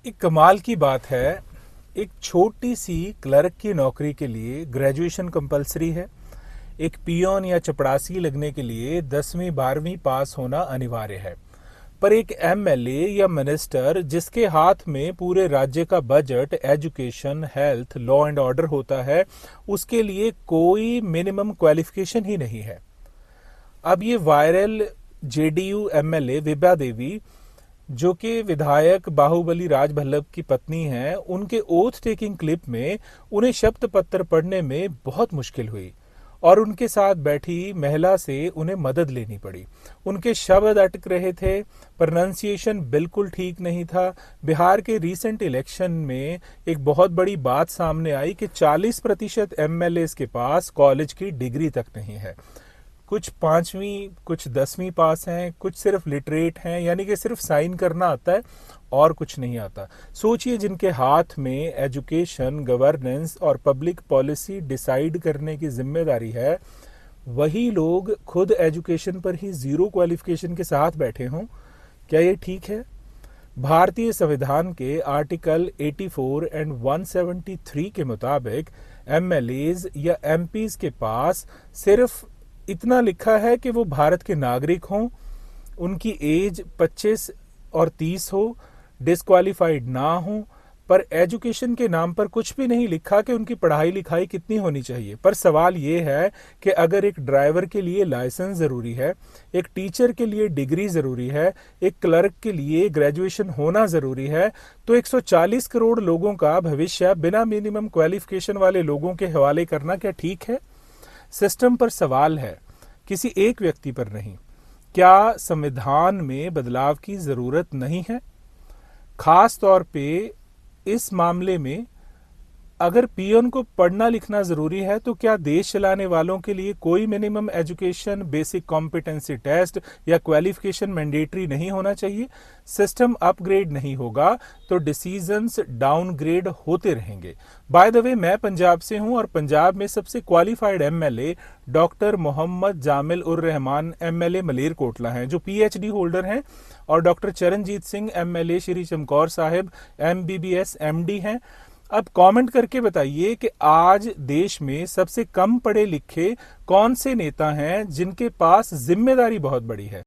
एक कमाल की बात है। एक छोटी सी क्लर्क की नौकरी के लिए ग्रेजुएशन कंपलसरी है। एक पियोन या चपड़ासी लगने के लिए 10वीं 12वीं पास होना अनिवार्य है। पर एक एमएलए या मिनिस्टर जिसके हाथ में पूरे राज्य का budget, education, health, law and order होता है, उसके लिए कोई मिनिमम क्वालिफिकेशन ही नहीं है। अब ये viral JDU MLA Vibha Devi, जो कि विधायक बाहुबली राजभल्लभ की पत्नी हैं, उनके ओथ टेकिंग क्लिप में उन्हें शपथ पत्र पढ़ने में बहुत मुश्किल हुई और उनके साथ बैठी महिला से उन्हें मदद लेनी पड़ी। उनके शब्द अटक रहे थे, प्रोनाउंसिएशन बिल्कुल ठीक नहीं था। बिहार के रीसेंट इलेक्शन में एक बहुत बड़ी बात सामने आई कि 40% एमएलए के पास कॉलेज की डिग्री तक नहीं है। कुछ 5वीं, कुछ 10वीं पास हैं, कुछ सिर्फ लिटरेट हैं, यानी कि सिर्फ साइन करना आता है और कुछ नहीं आता। सोचिए, जिनके हाथ में एजुकेशन, गवर्नेंस और पब्लिक पॉलिसी डिसाइड करने की जिम्मेदारी है, वही लोग खुद एजुकेशन पर ही जीरो क्वालिफिकेशन के साथ बैठे हों। क्या ये ठीक है? भारतीय संविधान के आर्टिकल 84 एंड 173 के मुताबिक एमएलएज या एमपीज के पास सिर्फ इतना लिखा है कि वो भारत के नागरिक हों, उनकी एज 25 और 30 हो, डिस्क्वालीफाइड ना हो, पर एजुकेशन के नाम पर कुछ भी नहीं लिखा कि उनकी पढ़ाई लिखाई कितनी होनी चाहिए। पर सवाल ये है कि अगर एक ड्राइवर के लिए लाइसेंस जरूरी है, एक टीचर के लिए डिग्री जरूरी है, एक क्लर्क के लिए ग्रेजुएशन होना जरूरी है, तो 140 करोड़ लोगों का भविष्य बिना मिनिमम क्वालिफिकेशन वाले लोगों के हवाले करना क्या ठीक है? सिस्टम पर सवाल है, किसी एक व्यक्ति पर नहीं। क्या संविधान में बदलाव की जरूरत नहीं है? खास तौर पे इस मामले में अगर पियोन को पढ़ना लिखना जरूरी है, तो क्या देश चलाने वालों के लिए कोई minimum education, basic competency test या क्वालिफिकेशन मैंडेटरी नहीं होना चाहिए? सिस्टम अपग्रेड नहीं होगा तो डिसीजंस डाउनग्रेड होते रहेंगे। बाय द वे, मैं पंजाब से हूं और पंजाब में सबसे qualified MLA doctor Mohammad Jamil उर रहमान एमएलए मलेरकोटला हैं, जो पीएचडी होल्डर हैं, और doctor Charanjit Singh MLA Shri Chamkaur Sahib MBBS MD हैं। अब कमेंट करके बताइए कि आज देश में सबसे कम पढ़े लिखे कौन से नेता हैं जिनके पास जिम्मेदारी बहुत बड़ी है।